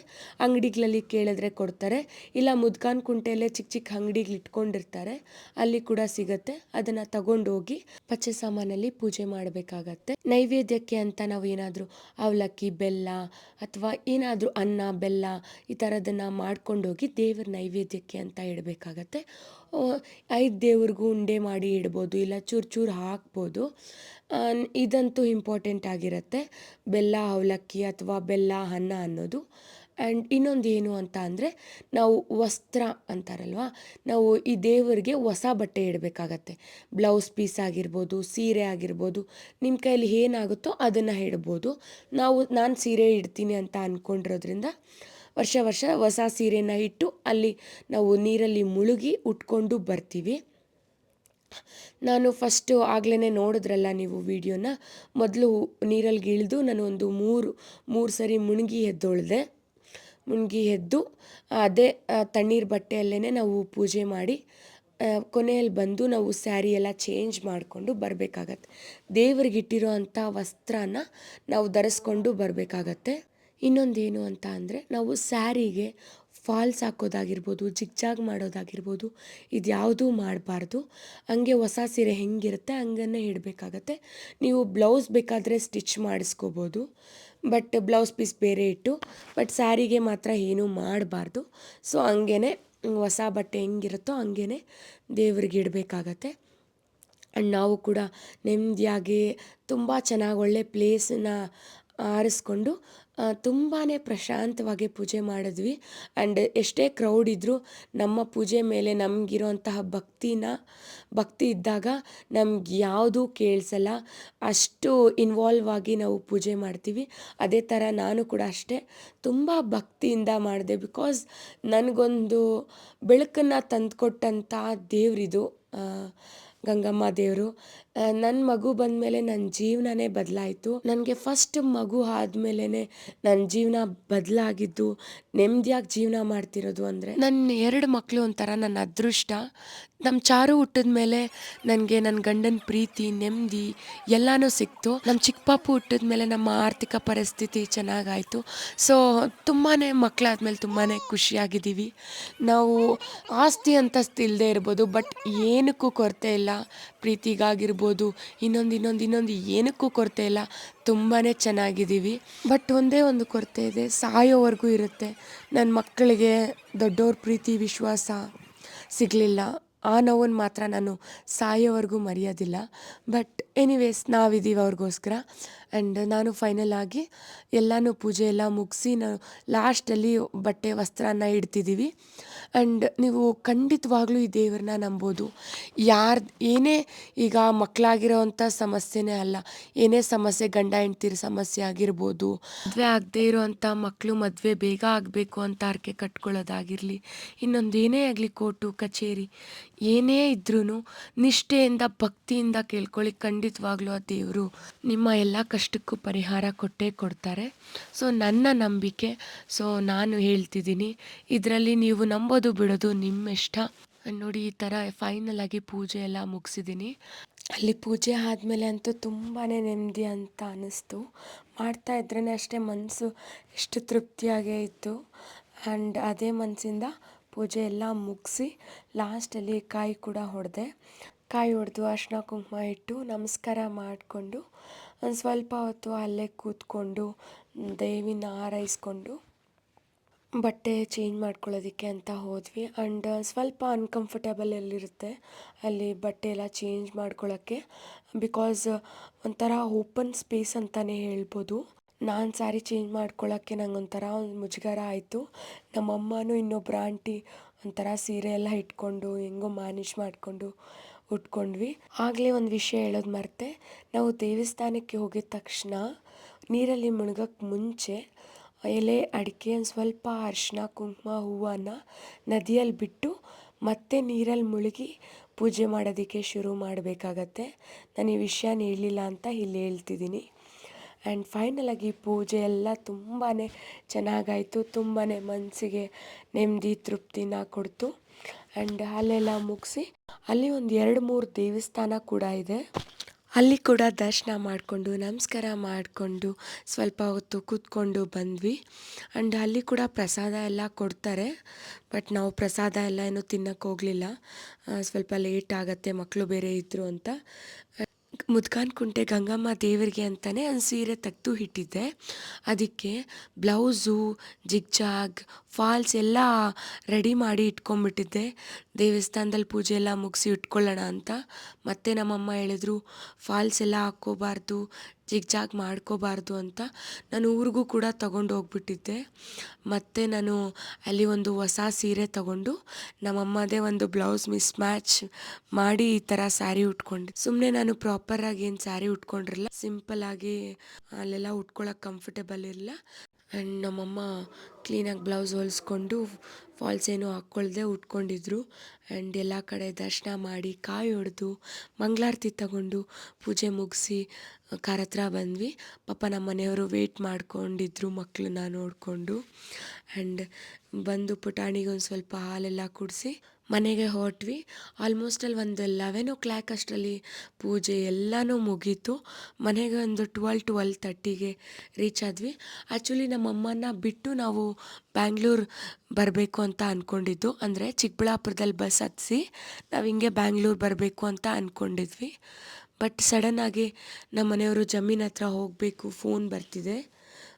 ಅಂಗಡಿಗಳಲ್ಲಿ ಕೇಳಿದ್ರೆ ಕೊಡ್ತಾರೆ, ಇಲ್ಲ ಮುದ್ಕಾನ್ ಕುಂಟೆಯಲ್ಲೇ ಚಿಕ್ಕ ಚಿಕ್ಕ ಅಂಗಡಿಗಳು ಇಟ್ಕೊಂಡಿರ್ತಾರೆ, ಅಲ್ಲಿ ಕೂಡ ಸಿಗುತ್ತೆ. ಅದನ್ನು ತಗೊಂಡೋಗಿ ಪಚ್ಚೆ ಸಾಮಾನಲ್ಲಿ ಪೂಜೆ ಮಾಡಬೇಕಾಗತ್ತೆ. ನೈವೇದ್ಯಕ್ಕೆ ಅಂತ ನಾವು ಏನಾದರೂ ಅವಲಕ್ಕಿ ಬೆಲ್ಲ ಅಥವಾ ಏನಾದರೂ ಅನ್ನ ಬೆಲ್ಲ ಈ ಥರದನ್ನು ಮಾಡ್ಕೊಂಡೋಗಿ ದೇವ್ರ ನೈವೇದ್ಯಕ್ಕೆ ಅಂತ ಇಡಬೇಕಾಗತ್ತೆ. 5 ದೇವ್ರಿಗೂ ಉಂಡೆ ಮಾಡಿ ಇಡ್ಬೋದು, ಇಲ್ಲ ಚೂರು ಚೂರು ಹಾಕ್ಬೋದು. ಇದಂತೂ ಇಂಪಾರ್ಟೆಂಟ್ ಆಗಿರುತ್ತೆ, ಬೆಲ್ಲ ಅವಲಕ್ಕಿ ಅಥವಾ ಬೆಲ್ಲ ಅನ್ನ ಅನ್ನೋದು. ಆ್ಯಂಡ್ ಇನ್ನೊಂದು ಏನು ಅಂತ ಅಂದರೆ, ನಾವು ವಸ್ತ್ರ ಅಂತಾರಲ್ವ, ನಾವು ಈ ದೇವರಿಗೆ ಹೊಸ ಬಟ್ಟೆ ಇಡಬೇಕಾಗತ್ತೆ. ಬ್ಲೌಸ್ ಪೀಸ್ ಆಗಿರ್ಬೋದು, ಸೀರೆ ಆಗಿರ್ಬೋದು, ನಿಮ್ಮ ಕೈಯಲ್ಲಿ ಏನಾಗುತ್ತೋ ಅದನ್ನು ಇಡ್ಬೋದು. ನಾನು ಸೀರೆ ಇಡ್ತೀನಿ ಅಂತ ಅಂದ್ಕೊಂಡಿರೋದ್ರಿಂದ ವರ್ಷ ಹೊಸ ಸೀರೆನ ಇಟ್ಟು ಅಲ್ಲಿ ನಾವು ನೀರಲ್ಲಿ ಮುಳುಗಿ ಉಟ್ಕೊಂಡು ಬರ್ತೀವಿ. ನಾನು ಫಸ್ಟು ಆಗಲೇ ನೋಡಿದ್ರಲ್ಲ ನೀವು ವಿಡಿಯೋನ, ಮೊದಲು ನೀರಲ್ಲಿ ಇಳಿದು ನಾನು ಒಂದು ಮೂರು ಸರಿ ಮುಳುಗಿ ಎದ್ದು ಅದೇ ತಣ್ಣೀರು ಬಟ್ಟೆಯಲ್ಲೇ ನಾವು ಪೂಜೆ ಮಾಡಿ ಕೊನೆಯಲ್ಲಿ ಬಂದು ನಾವು ಸ್ಯಾರಿ ಎಲ್ಲ ಚೇಂಜ್ ಮಾಡಿಕೊಂಡು ಬರಬೇಕಾಗತ್ತೆ. ದೇವ್ರಿಗೆ ಇಟ್ಟಿರೋ ಅಂಥ ವಸ್ತ್ರನ ನಾವು ಧರಿಸ್ಕೊಂಡು ಬರಬೇಕಾಗತ್ತೆ. ಇನ್ನೊಂದೇನು ಅಂತ ಅಂದರೆ, ನಾವು ಸ್ಯಾರಿಗೆ ಫಾಲ್ಸ್ ಹಾಕೋದಾಗಿರ್ಬೋದು, ಜಿಗ್ಜಾಗ್ ಮಾಡೋದಾಗಿರ್ಬೋದು, ಇದು ಯಾವುದೂ ಮಾಡಬಾರ್ದು. ಹಂಗೆ ಹೊಸ ಸೀರೆ ಹೆಂಗಿರುತ್ತೆ ಹಂಗನ್ನೇ ಇಡಬೇಕಾಗತ್ತೆ. ನೀವು ಬ್ಲೌಸ್ ಬೇಕಾದರೆ ಸ್ಟಿಚ್ ಮಾಡಿಸ್ಕೋಬೋದು, ಬಟ್ ಬ್ಲೌಸ್ ಪೀಸ್ ಬೇರೆ ಇಟ್ಟು, ಬಟ್ ಸ್ಯಾರಿಗೆ ಮಾತ್ರ ಏನೂ ಮಾಡಬಾರ್ದು. ಸೊ ಹಂಗೇ ಹೊಸ ಬಟ್ಟೆ ಹೆಂಗಿರುತ್ತೋ ಹಂಗೇ ದೇವ್ರಿಗೆ ಇಡಬೇಕಾಗತ್ತೆ. ಆ್ಯಂಡ್ ನಾವು ಕೂಡ ನೆಮ್ಮದಿಯಾಗಿ ತುಂಬ ಚೆನ್ನಾಗಿ ಒಳ್ಳೆ ಪ್ಲೇಸನ್ನ ಆರಿಸ್ಕೊಂಡು ತುಂಬಾ ಪ್ರಶಾಂತವಾಗಿ ಪೂಜೆ ಮಾಡಿದ್ವಿ. ಆ್ಯಂಡ್ ಎಷ್ಟೇ ಕ್ರೌಡ್ ಇದ್ದರೂ ನಮ್ಮ ಪೂಜೆ ಮೇಲೆ ನಮಗಿರೋಂತಹ ಭಕ್ತಿ ಇದ್ದಾಗ ನಮ್ಗೆ ಯಾವುದೂ ಕೇಳಿಸಲ್ಲ, ಅಷ್ಟು ಇನ್ವಾಲ್ವ್ ಆಗಿ ನಾವು ಪೂಜೆ ಮಾಡ್ತೀವಿ. ಅದೇ ಥರ ನಾನು ಕೂಡ ಅಷ್ಟೇ ತುಂಬ ಭಕ್ತಿಯಿಂದ ಮಾಡಿದೆ. ಬಿಕಾಸ್ ನನಗೊಂದು ಬೆಳಕನ್ನು ತಂದುಕೊಟ್ಟಂಥ ದೇವರಿದು ಗಂಗಮ್ಮ ದೇವರು. ನನ್ನ ಮಗು ಬಂದಮೇಲೆ ನನ್ನ ಜೀವನನೇ ಬದಲಾಯಿತು. ನನಗೆ ಫಸ್ಟ್ ಮಗು ಆದಮೇಲೆ ನನ್ನ ಜೀವನ ಬದಲಾಗಿದ್ದು, ನೆಮ್ಮದಿಯಾಗಿ ಜೀವನ ಮಾಡ್ತಿರೋದು ಅಂದರೆ ನನ್ನ 2 ಮಕ್ಕಳು ಒಂಥರ ನನ್ನ ಅದೃಷ್ಟ. ನಮ್ಮ ಚಾರು ಹುಟ್ಟಿದ ಮೇಲೆ ನನಗೆ ನನ್ನ ಗಂಡನ ಪ್ರೀತಿ ನೆಮ್ಮದಿ ಎಲ್ಲನೂ ಸಿಕ್ತು. ನಮ್ಮ ಚಿಕ್ಕ ಪಾಪು ಹುಟ್ಟಿದ ಮೇಲೆ ನಮ್ಮ ಆರ್ಥಿಕ ಪರಿಸ್ಥಿತಿ ಚೆನ್ನಾಗಾಯಿತು. ಸೊ ತುಂಬಾ ಮಕ್ಕಳಾದ್ಮೇಲೆ ತುಂಬಾ ಖುಷಿಯಾಗಿದ್ದೀವಿ. ನಾವು ಆಸ್ತಿ ಅಂತಸ್ತು ಇಲ್ಲದೆ ಇರ್ಬೋದು, ಬಟ್ ಏನಕ್ಕೂ ಕೊರತೆ ಇಲ್ಲ. ಪ್ರೀತಿಗಾಗಿರ್ಬೋದು, ಇನ್ನೊಂದು ಏನಕ್ಕೂ ಕೊರತೆ ಇಲ್ಲ, ತುಂಬಾ ಚೆನ್ನಾಗಿದ್ದೀವಿ. ಬಟ್ ಒಂದೇ ಒಂದು ಕೊರತೆ ಇದೆ, ಸಾಯೋವರೆಗೂ ಇರುತ್ತೆ. ನನ್ನ ಮಕ್ಕಳಿಗೆ ದೊಡ್ಡವ್ರ ಪ್ರೀತಿ ವಿಶ್ವಾಸ ಸಿಗಲಿಲ್ಲ, ಆ ನೋವನ್ನು ಮಾತ್ರ ನಾನು ಸಾಯೋವರೆಗೂ ಮರೆಯೋದಿಲ್ಲ. ಬಟ್ ಎನಿವೇಸ್ ನಾವಿದ್ದೀವಿ ಅವ್ರಿಗೋಸ್ಕರ. ಆ್ಯಂಡ್ ನಾನು ಫೈನಲ್ ಆಗಿ ಎಲ್ಲನೂ ಪೂಜೆ ಎಲ್ಲ ಮುಗಿಸಿ ನಾವು ಲಾಸ್ಟಲ್ಲಿ ಬಟ್ಟೆ ವಸ್ತ್ರನ ಇಡ್ತಿದ್ದೀವಿ. ಆ್ಯಂಡ್ ನೀವು ಖಂಡಿತವಾಗ್ಲೂ ಈ ದೇವ್ರನ್ನ ನಂಬೋದು. ಏನೇ ಈಗ ಮಕ್ಕಳಾಗಿರೋವಂಥ ಸಮಸ್ಯೆನೇ ಅಲ್ಲ, ಏನೇ ಸಮಸ್ಯೆ, ಗಂಡ ಹೆಂಡ್ತಿರ ಸಮಸ್ಯೆ ಆಗಿರ್ಬೋದು, ಮದುವೆ ಆಗದೆ ಇರೋವಂಥ ಮಕ್ಕಳು ಮದುವೆ ಬೇಗ ಆಗಬೇಕು ಅಂತ ಹರಕೆ ಕಟ್ಕೊಳ್ಳೋದಾಗಿರಲಿ, ಇನ್ನೊಂದು ಏನೇ ಆಗಲಿ, ಕೋರ್ಟು ಕಚೇರಿ ಏನೇ ಇದ್ರೂ ನಿಷ್ಠೆಯಿಂದ ಭಕ್ತಿಯಿಂದ ಕೇಳ್ಕೊಳ್ಳಿ, ಖಂಡಿತವಾಗ್ಲೂ ಆ ದೇವರು ನಿಮ್ಮ ಎಲ್ಲ ಕಷ್ಟಕ್ಕೂ ಪರಿಹಾರ ಕೊಟ್ಟೇ ಕೊಡ್ತಾರೆ. ಸೊ ನನ್ನ ನಂಬಿಕೆ, ಸೊ ನಾನು ಹೇಳ್ತಿದ್ದೀನಿ. ಇದರಲ್ಲಿ ನೀವು ನಂಬೋದು ಬಿಡೋದು ನಿಮ್ಮ ಇಷ್ಟ. ನೋಡಿ, ಈ ಥರ ಫೈನಲ್ ಆಗಿ ಪೂಜೆ ಎಲ್ಲ ಮುಗಿಸಿದ್ದೀನಿ. ಅಲ್ಲಿ ಪೂಜೆ ಆದಮೇಲೆ ಅಂತೂ ತುಂಬಾ ನೆಮ್ಮದಿ ಅಂತ ಅನ್ನಿಸ್ತು. ಮಾಡ್ತಾ ಇದ್ರೇ ಅಷ್ಟೇ ಮನಸ್ಸು ಎಷ್ಟು ತೃಪ್ತಿಯಾಗೇ ಇತ್ತು. ಆ್ಯಂಡ್ ಅದೇ ಮನಸ್ಸಿಂದ ಪೂಜೆ ಎಲ್ಲ ಮುಗಿಸಿ ಲಾಸ್ಟಲ್ಲಿ ಕಾಯಿ ಕೂಡ ಹೊಡೆದೆ. ಕಾಯಿ ಹೊಡೆದು ಅರಿಶಿನ ಕುಂಕುಮ ಇಟ್ಟು ನಮಸ್ಕಾರ ಮಾಡಿಕೊಂಡು ಒಂದು ಸ್ವಲ್ಪ ಹೊತ್ತು ಅಲ್ಲೇ ಕೂತ್ಕೊಂಡು ದೇವಿನ ಹಾರೈಸ್ಕೊಂಡು ಬಟ್ಟೆ ಚೇಂಜ್ ಮಾಡ್ಕೊಳ್ಳೋದಕ್ಕೆ ಅಂತ ಹೋದ್ವಿ. ಆ್ಯಂಡ್ ಸ್ವಲ್ಪ ಅನ್ಕಂಫರ್ಟೇಬಲ್ ಎಲ್ಲಿರುತ್ತೆ ಅಲ್ಲಿ ಬಟ್ಟೆ ಎಲ್ಲ ಚೇಂಜ್ ಮಾಡ್ಕೊಳ್ಳೋಕ್ಕೆ, ಬಿಕಾಸ್ ಒಂಥರ ಓಪನ್ ಸ್ಪೇಸ್ ಅಂತಲೇ ಹೇಳ್ಬೋದು. ನಾನು ಸ್ಯಾರಿ ಚೇಂಜ್ ಮಾಡ್ಕೊಳ್ಳೋಕ್ಕೆ ನಂಗೊಂಥರ ಒಂದು ಮುಜುಗರ ಆಯಿತು. ನಮ್ಮಮ್ಮನೂ ಇನ್ನೊಬ್ಬರು ಆಂಟಿ ಒಂಥರ ಸೀರೆ ಎಲ್ಲ ಇಟ್ಕೊಂಡು ಹೆಂಗೋ ಮ್ಯಾನೇಜ್ ಮಾಡಿಕೊಂಡು ಉಟ್ಕೊಂಡ್ವಿ. ಆಗಲೇ ಒಂದು ವಿಷಯ ಹೇಳೋದು ಮರೆತೆ, ನಾವು ದೇವಸ್ಥಾನಕ್ಕೆ ಹೋಗಿದ ತಕ್ಷಣ ನೀರಲ್ಲಿ ಮುಳುಗೋಕ್ಕೆ ಮುಂಚೆ ಎಲೆ ಅಡಿಕೆ ಒಂದು ಸ್ವಲ್ಪ ಅರಿಶಿನ ಕುಂಕುಮ ಹೂವನ್ನು ನದಿಯಲ್ಲಿ ಬಿಟ್ಟು ಮತ್ತೆ ನೀರಲ್ಲಿ ಮುಳುಗಿ ಪೂಜೆ ಮಾಡೋದಕ್ಕೆ ಶುರು ಮಾಡಬೇಕಾಗತ್ತೆ. ನಾನು ಈ ವಿಷಯನ ಹೇಳಲಿಲ್ಲ ಅಂತ ಇಲ್ಲಿ ಹೇಳ್ತಿದ್ದೀನಿ. ಆ್ಯಂಡ್ ಫೈನಲಾಗಿ ಪೂಜೆ ಎಲ್ಲ ತುಂಬಾ ಚೆನ್ನಾಗಾಯಿತು. ತುಂಬಾ ಮನಸ್ಸಿಗೆ ನೆಮ್ಮದಿ ತೃಪ್ತಿನ ಕೊಡ್ತು. ಆ್ಯಂಡ್ ಅಲ್ಲೆಲ್ಲ ಮುಗಿಸಿ ಅಲ್ಲಿ ಒಂದು 2-3 ದೇವಸ್ಥಾನ ಕೂಡ ಇದೆ. ಅಲ್ಲಿ ಕೂಡ ದರ್ಶನ ಮಾಡಿಕೊಂಡು ನಮಸ್ಕಾರ ಮಾಡಿಕೊಂಡು ಸ್ವಲ್ಪ ಹೊತ್ತು ಕೂತ್ಕೊಂಡು ಬಂದ್ವಿ. ಆ್ಯಂಡ್ ಅಲ್ಲಿ ಕೂಡ ಪ್ರಸಾದ ಎಲ್ಲ ಕೊಡ್ತಾರೆ. ಬಟ್ ನಾವು ಪ್ರಸಾದ ಎಲ್ಲ ಏನೂ ತಿನ್ನೋಕ್ಕೆ ಹೋಗಲಿಲ್ಲ, ಸ್ವಲ್ಪ ಲೇಟ್ ಆಗುತ್ತೆ, ಮಕ್ಕಳು ಬೇರೆ ಇದ್ದರು ಅಂತ. ಮುದ್ಕಾನ್ಕುಂಟೆ ಗಂಗಮ್ಮ ದೇವರಿಗೆ ಅಂತಲೇ ಒಂದು ಸೀರೆ ತೆಗೆದು ಇಟ್ಟಿದ್ದೆ. ಅದಕ್ಕೆ ಬ್ಲೌಸು, ಜಿಗ್ಜಾಗ್, ಫಾಲ್ಸ್ ಎಲ್ಲ ರೆಡಿ ಮಾಡಿ ಇಟ್ಕೊಂಡ್ಬಿಟ್ಟಿದ್ದೆ. ದೇವಸ್ಥಾನದಲ್ಲಿ ಪೂಜೆ ಎಲ್ಲ ಮುಗಿಸಿ ಇಟ್ಕೊಳ್ಳೋಣ ಅಂತ. ಮತ್ತೆ ನಮ್ಮಮ್ಮ ಹೇಳಿದ್ರು ಫಾಲ್ಸ್ ಎಲ್ಲ ಹಾಕ್ಕೋಬಾರ್ದು, ಜಿಗ್ಜಾಗ್ ಮಾಡ್ಕೋಬಾರ್ದು ಅಂತ. ನಾನು ಊರಿಗೂ ಕೂಡ ತಗೊಂಡು ಹೋಗ್ಬಿಟ್ಟಿದ್ದೆ. ಮತ್ತು ನಾನು ಅಲ್ಲಿ ಒಂದು ಹೊಸ ಸೀರೆ ತಗೊಂಡು ನಮ್ಮಮ್ಮದೇ ಒಂದು ಬ್ಲೌಸ್ ಮ್ಯಾಚ್ ಮಾಡಿ ಈ ಥರ ಸ್ಯಾರಿ ಉಟ್ಕೊಂಡೆ. ಸುಮ್ಮನೆ ನಾನು ಪ್ರಾಪರಾಗಿ ಏನು ಸ್ಯಾರಿ ಉಟ್ಕೊಂಡಿರಲಿಲ್ಲ, ಸಿಂಪಲ್ಲಾಗಿ ಅಲ್ಲೆಲ್ಲ ಉಟ್ಕೊಳ್ಳೋಕೆ ಕಂಫರ್ಟೇಬಲ್ ಇರಲಿಲ್ಲ. ಆ್ಯಂಡ್ ನಮ್ಮಮ್ಮ ಕ್ಲೀನಾಗಿ ಬ್ಲೌಸ್ ಹೊಲಿಸ್ಕೊಂಡು ಫಾಲ್ಸ್ ಏನೂ ಹಾಕ್ಕೊಳ್ದೆ ಉಟ್ಕೊಂಡಿದ್ರು. ಆ್ಯಂಡ್ ಎಲ್ಲ ಕಡೆ ದರ್ಶನ ಮಾಡಿ ಕಾಯಿ ಹೊಡೆದು ಮಂಗಳಾರತಿ ತಗೊಂಡು ಪೂಜೆ ಮುಗಿಸಿ ಕಾರ್ ಹತ್ರ ಬಂದ್ವಿ. ಪಾಪ ನಮ್ಮ ಮನೆಯವರು ವೇಟ್ ಮಾಡ್ಕೊಂಡಿದ್ರು ಮಕ್ಕಳನ್ನ ನೋಡಿಕೊಂಡು. ಆ್ಯಂಡ್ ಬಂದು ಪುಟಾಣಿಗೆ ಒಂದು ಸ್ವಲ್ಪ ಹಾಲೆಲ್ಲ ಕುಡಿಸಿ ಮನೆಗೆ ಹೊರಟ್ವಿ. ಆಲ್ಮೋಸ್ಟ್ ಅಲ್ಲಿ ಒಂದು 11 ಅಷ್ಟರಲ್ಲಿ ಪೂಜೆ ಎಲ್ಲನೂ ಮುಗೀತು. ಮನೆಗೆ ಒಂದು 12-12:30ಗೆ ರೀಚ್ ಆದ್ವಿ. ಆ್ಯಕ್ಚುಲಿ ನಮ್ಮಮ್ಮನ ಬಿಟ್ಟು ನಾವು ಬ್ಯಾಂಗ್ಳೂರು ಬರಬೇಕು ಅಂತ ಅಂದ್ಕೊಂಡಿದ್ದು. ಅಂದರೆ ಚಿಕ್ಕಬಳ್ಳಾಪುರದಲ್ಲಿ ಬಸ್ ಹತ್ತಿಸಿ ನಾವು ಹಿಂಗೆ ಬ್ಯಾಂಗ್ಳೂರು ಬರಬೇಕು ಅಂತ ಅಂದ್ಕೊಂಡಿದ್ವಿ. ಬಟ್ ಸಡನ್ನಾಗಿ ನಮ್ಮ ಮನೆಯವರು ಜಮೀನ್ ಹತ್ರ ಹೋಗಬೇಕು, ಫೋನ್ ಬರ್ತಿದೆ,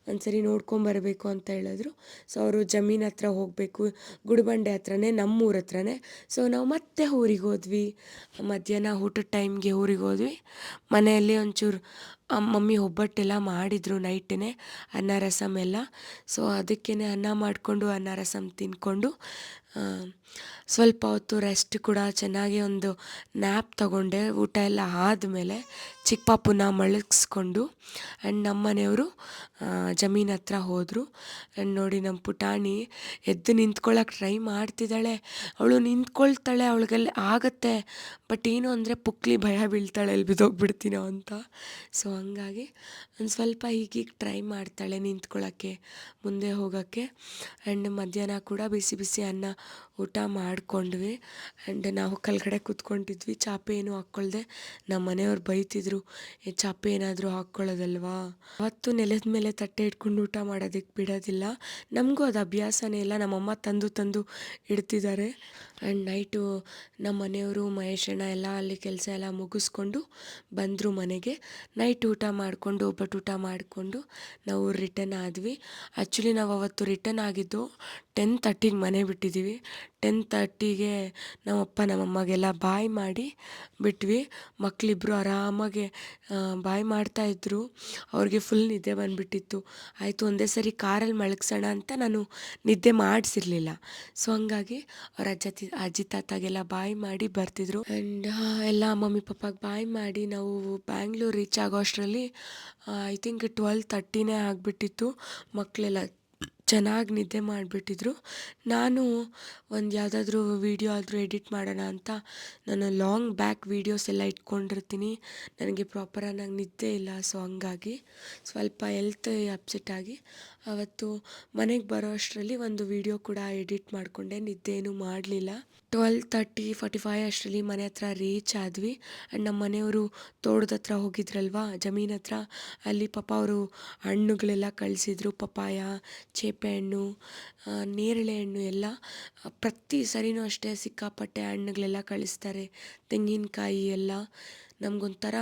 ಒಂದ್ಸರಿ ನೋಡ್ಕೊಂಬರಬೇಕು ಅಂತ ಹೇಳಿದ್ರು. ಸೊ ಅವರು ಜಮೀನ್ ಹತ್ರ ಹೋಗಬೇಕು, ಗುಡಿಬಂಡೆ ಹತ್ರನೇ, ನಮ್ಮೂರ ಹತ್ರನೇ. ಸೊ ನಾವು ಮತ್ತೆ ಊರಿಗೆ ಹೋದ್ವಿ. ಮಧ್ಯಾಹ್ನ ಊಟದ ಟೈಮ್ಗೆ ಊರಿಗೆ ಹೋದ್ವಿ. ಮನೆಯಲ್ಲಿ ಒಂಚೂರು ಮಮ್ಮಿ ಒಬ್ಬಟ್ಟೆಲ್ಲ ಮಾಡಿದರು ನೈಟೇ, ಅನ್ನ ರಸಮ್ ಎಲ್ಲ. ಸೊ ಅದಕ್ಕೇ ಅನ್ನ ಮಾಡಿಕೊಂಡು ಅನ್ನ ರಸಮ್ ತಿಂದ್ಕೊಂಡು ಸ್ವಲ್ಪ ಹೊತ್ತು ರೆಸ್ಟ್ ಕೂಡ ಚೆನ್ನಾಗಿ ಒಂದು ನ್ಯಾಪ್ ತಗೊಂಡೆ. ಊಟ ಎಲ್ಲ ಆದಮೇಲೆ ಚಿಕ್ಕ ಪಾಪುನ ಮಲಗಿಸ್ಕೊಂಡು ಆ್ಯಂಡ್ ನಮ್ಮ ಮನೆಯವರು ಜಮೀನ್ ಹತ್ರ ಹೋದರು. ಆ್ಯಂಡ್ ನೋಡಿ ನಮ್ಮ ಪುಟಾಣಿ ಎದ್ದು ನಿಂತ್ಕೊಳ್ಳೋಕೆ ಟ್ರೈ ಮಾಡ್ತಿದ್ದಾಳೆ. ಅವಳು ನಿಂತ್ಕೊಳ್ತಾಳೆ, ಅವಳಿಗೆಲ್ಲ ಆಗುತ್ತೆ. ಬಟ್ ಏನು ಅಂದರೆ ಪುಕ್ಲಿ ಭಯ ಬೀಳ್ತಾಳೆ, ಎಲ್ಲಿ ಬಿದ್ದೋಗ್ಬಿಡ್ತೀನೋ ಅಂತ. ಸೊ ಹಂಗಾಗಿ ಒಂದು ಸ್ವಲ್ಪ ಹೀಗೀಗೆ ಟ್ರೈ ಮಾಡ್ತಾಳೆ ನಿಂತ್ಕೊಳ್ಳೋಕ್ಕೆ, ಮುಂದೆ ಹೋಗೋಕ್ಕೆ. ಆ್ಯಂಡ್ ಮಧ್ಯಾಹ್ನ ಕೂಡ ಬಿಸಿ ಬಿಸಿ ಅನ್ನ ಊಟ ಮಾಡಿಕೊಂಡ್ವಿ. ಆ್ಯಂಡ್ ನಾವು ಕೆಳಗಡೆ ಕೂತ್ಕೊಂಡಿದ್ವಿ, ಚಾಪೆ ಏನೂ ಹಾಕ್ಕೊಳ್ದೆ. ನಮ್ಮ ಮನೆಯವ್ರು ಬೈತಿದ್ರು, ಚಾಪೆ ಏನಾದರೂ ಹಾಕ್ಕೊಳ್ಳೋದಲ್ವಾ. ಅವತ್ತು ನೆಲದ ಮೇಲೆ ತಟ್ಟೆ ಇಟ್ಕೊಂಡು ಊಟ ಮಾಡೋದಕ್ಕೆ ಬಿಡೋದಿಲ್ಲ. ನಮಗೂ ಅದು ಅಭ್ಯಾಸನೇ ಇಲ್ಲ, ನಮ್ಮಮ್ಮ ತಂದು ತಂದು ಇಡ್ತಿದ್ದಾರೆ. ಆ್ಯಂಡ್ ನೈಟು ನಮ್ಮ ಮನೆಯವರು ಮಹೇಶಣ್ಣ ಎಲ್ಲ ಅಲ್ಲಿ ಕೆಲಸ ಎಲ್ಲ ಮುಗಿಸ್ಕೊಂಡು ಬಂದರು ಮನೆಗೆ. ನೈಟ್ ಊಟ ಮಾಡಿಕೊಂಡು ಒಬ್ಬಟ್ಟು ಊಟ ಮಾಡಿಕೊಂಡು ನಾವು ರಿಟರ್ನ್ ಆದ್ವಿ. ಆ್ಯಕ್ಚುಲಿ ನಾವು ಅವತ್ತು ರಿಟರ್ನ್ ಆಗಿದ್ದು 10:30ಗೆ ಮನೆ ಬಿಟ್ಟಿದ್ದೀವಿ. 10:30ಗೆ ನಮ್ಮಪ್ಪ ನಮ್ಮಮ್ಮಗೆ ಬಾಯ್ ಮಾಡಿ ಬಿಟ್ವಿ. ಮಕ್ಕಳಿಬ್ರು ಆರಾಮಾಗಿ ಬಾಯ್ ಮಾಡ್ತಾಯಿದ್ರು. ಅವ್ರಿಗೆ ಫುಲ್ ನಿದ್ದೆ ಬಂದುಬಿಟ್ಟಿತ್ತು. ಆಯಿತು ಒಂದೇ ಸರಿ ಕಾರಲ್ಲಿ ಮಲಗಿಸೋಣ ಅಂತ ನಾನು ನಿದ್ದೆ ಮಾಡಿಸಿರ್ಲಿಲ್ಲ. ಸೊ ಹಂಗಾಗಿ ಅವ್ರ ಅಜ್ಜಿ ತಾತಾಗೆಲ್ಲ ಬಾಯ್ ಮಾಡಿ ಬರ್ತಿದ್ರು. ಆ್ಯಂಡ್ ಎಲ್ಲ ಮಮ್ಮಿ ಪಪ್ಪಾಗೆ ಬಾಯ್ ಮಾಡಿ ನಾವು ಬ್ಯಾಂಗ್ಳೂರು ರೀಚ್ ಆಗೋ ಅಷ್ಟರಲ್ಲಿ ಐ ಥಿಂಕ್ 12:30ನೇ ಆಗಿಬಿಟ್ಟಿತ್ತು. ಮಕ್ಕಳೆಲ್ಲ ಚೆನ್ನಾಗಿ ನಿದ್ದೆ ಮಾಡಿಬಿಟ್ಟಿದ್ರು. ನಾನು ಒಂದು ಯಾವುದಾದ್ರೂ ವೀಡಿಯೋ ಆದರೂ ಎಡಿಟ್ ಮಾಡೋಣ ಅಂತ ನಾನು ಲಾಂಗ್ ಬ್ಯಾಕ್ ವೀಡಿಯೋಸ್ ಎಲ್ಲ ಇಟ್ಕೊಂಡಿರ್ತೀನಿ. ನನಗೆ ಪ್ರಾಪರಾಗಿ ನಿದ್ದೆ ಇಲ್ಲ. ಸೊ ಹಂಗಾಗಿ ಸ್ವಲ್ಪ ಹೆಲ್ತ್ ಅಪ್ಸೆಟ್ಟಾಗಿ ಅವತ್ತು ಮನೆಗೆ ಬರೋ ಅಷ್ಟರಲ್ಲಿ ಒಂದು ವೀಡಿಯೋ ಕೂಡ ಎಡಿಟ್ ಮಾಡಿಕೊಂಡೆ, ನಿದ್ದೆ ಏನೂ ಮಾಡಲಿಲ್ಲ. 12:30-45 ಅಷ್ಟರಲ್ಲಿ ಮನೆ ಹತ್ರ ರೀಚ್ ಆದ್ವಿ. ಆ್ಯಂಡ್ ನಮ್ಮ ಮನೆಯವರು ತೋಟದ ಹತ್ರ ಹೋಗಿದ್ರಲ್ವ, ಜಮೀನ್ ಹತ್ರ, ಅಲ್ಲಿ ಪಾಪ ಅವರು ಹಣ್ಣುಗಳೆಲ್ಲ ಕಳಿಸಿದ್ರು. ಪಪಾಯ, ಚೇಪೆಹಣ್ಣು, ನೇರಳೆ ಹಣ್ಣು ಎಲ್ಲ ಪ್ರತಿ ಸರಿನೂ ಅಷ್ಟೇ ಸಿಕ್ಕಾಪಟ್ಟೆ ಹಣ್ಣುಗಳೆಲ್ಲ ಕಳಿಸ್ತಾರೆ. ತೆಂಗಿನಕಾಯಿ ಎಲ್ಲ ನಮಗೊಂಥರ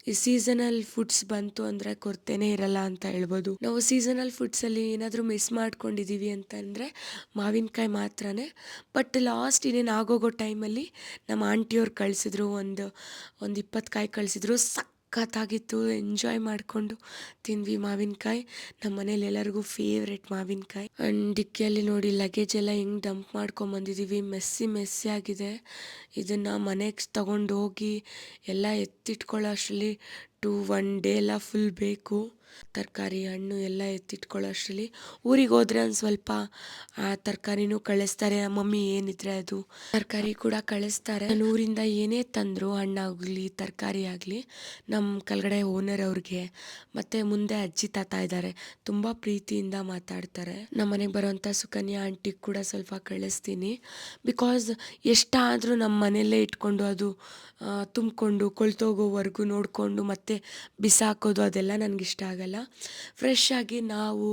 ಈ ಸೀಸನಲ್ ಫುಡ್ಸ್ ಬಂತು ಅಂದರೆ ಕೊರತೆನೇ ಇರಲ್ಲ ಅಂತ ಹೇಳ್ಬೋದು. ನಾವು ಸೀಸನಲ್ ಫುಡ್ಸಲ್ಲಿ ಏನಾದರೂ ಮಿಸ್ ಮಾಡ್ಕೊಂಡಿದ್ದೀವಿ ಅಂತಂದರೆ ಮಾವಿನಕಾಯಿ ಮಾತ್ರನೇ. ಬಟ್ ಲಾಸ್ಟ್ ಇನ್ನೇನು ಆಗೋಗೋ ಟೈಮಲ್ಲಿ ನಮ್ಮ ಆಂಟಿಯವ್ರು ಕಳಿಸಿದ್ರು, ಒಂದು 20 ಕಾಯಿ ಕಳಿಸಿದ್ರು. ಸಖತ್ತಾಗಿತ್ತು. ಎಂಜಾಯ್ ಮಾಡಿಕೊಂಡು ತಿಂದ್ವಿ ಮಾವಿನಕಾಯಿ. ನಮ್ಮ ಮನೇಲಿ ಎಲ್ಲರಿಗೂ ಫೇವ್ರೆಟ್ ಮಾವಿನಕಾಯಿ. ಆ್ಯಂಡ್ ಡಿಕ್ಕಿಯಲ್ಲಿ ನೋಡಿ ಲಗೇಜ್ ಎಲ್ಲ ಹೆಂಗೆ ಡಂಪ್ ಮಾಡ್ಕೊಂಬಂದಿದ್ದೀವಿ. ಮೆಸ್ಸಿ ಮೆಸ್ಸಿ ಆಗಿದೆ. ಇದನ್ನು ಮನೆಗೆ ತಗೊಂಡು ಹೋಗಿ ಎಲ್ಲ ಎತ್ತಿಟ್ಕೊಳ್ಳೋ ಅಷ್ಟರಲ್ಲಿ 1 ಡೇ ಎಲ್ಲ ಫುಲ್ ಬೇಕು. ತರಕಾರಿ ಹಣ್ಣು ಎಲ್ಲ ಎತ್ತಿಟ್ಕೊಳ್ಳೋ ಅಷ್ಟರಲ್ಲಿ ಊರಿಗೆ ಹೋದರೆ ಒಂದು ಸ್ವಲ್ಪ ತರಕಾರಿನೂ ಕಳಿಸ್ತಾರೆ. ಮಮ್ಮಿ ಏನಿದ್ರೆ ಅದು ತರಕಾರಿ ಕೂಡ ಕಳಿಸ್ತಾರೆ. ನಾನು ಊರಿಂದ ಏನೇ ತಂದರೂ ಹಣ್ಣಾಗಲಿ ತರಕಾರಿ ಆಗಲಿ ನಮ್ಮ ಕೆಳಗಡೆ ಓನರ್ ಅವ್ರಿಗೆ ಮತ್ತು ಮುಂದೆ ಅಜ್ಜಿ ತಾತ ಇದ್ದಾರೆ, ತುಂಬ ಪ್ರೀತಿಯಿಂದ ಮಾತಾಡ್ತಾರೆ. ನಮ್ಮ ಮನೆಗೆ ಬರೋವಂಥ ಸುಕನ್ಯಾ ಆಂಟಿಗೆ ಕೂಡ ಸ್ವಲ್ಪ ಕಳಿಸ್ತೀನಿ. ಬಿಕಾಸ್ ಎಷ್ಟಾದರೂ ನಮ್ಮ ಮನೆಯಲ್ಲೇ ಇಟ್ಕೊಂಡು ಅದು ತುಂಬಿಕೊಂಡು ಕೊಳ್ತೋಗೋವರೆಗೂ ನೋಡಿಕೊಂಡು ಮತ್ತೆ ಬಿಸಾಕೋದು ಅದೆಲ್ಲ ನನಗಿಷ್ಟ ಆಗಲ್ಲ. ಫ್ರೆಶ್ ಆಗಿ ನಾವು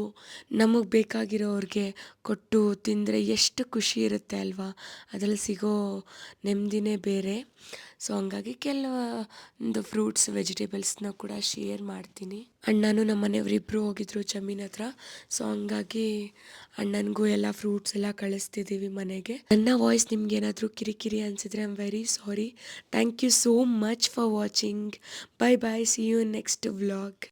ನಮಗೆ ಬೇಕಾಗಿರೋರಿಗೆ ಕೊಟ್ಟು ತಿಂದರೆ ಎಷ್ಟು ಖುಷಿ ಇರುತ್ತೆ ಅಲ್ವಾ. ಅದ್ರಲ್ಲಿ ಸಿಗೋ ನೆಮ್ಮದಿನೇ ಬೇರೆ. ಸೊ ಹಂಗಾಗಿ ಕೆಲವೊಂದು ಫ್ರೂಟ್ಸ್ ವೆಜಿಟೇಬಲ್ಸ್ನ ಕೂಡ ಶೇರ್ ಮಾಡ್ತೀನಿ. ಅಣ್ಣನೂ ನಮ್ಮ ಮನೆಯವರಿಬ್ಬರು ಹೋಗಿದ್ರು ಜಮೀನ್ ಹತ್ರ. ಸೊ ಹಂಗಾಗಿ ಅಣ್ಣನಿಗೂ ಎಲ್ಲ ಫ್ರೂಟ್ಸ್ ಎಲ್ಲ ಕಳಿಸ್ತಿದ್ದೀವಿ ಮನೆಗೆ. ನನ್ನ ವಾಯ್ಸ್ ನಿಮ್ಗೆ ಏನಾದರೂ ಕಿರಿಕಿರಿ ಅನಿಸಿದ್ರೆ I am very sorry. Thank you so much for watching. Bye bye, see you next vlog.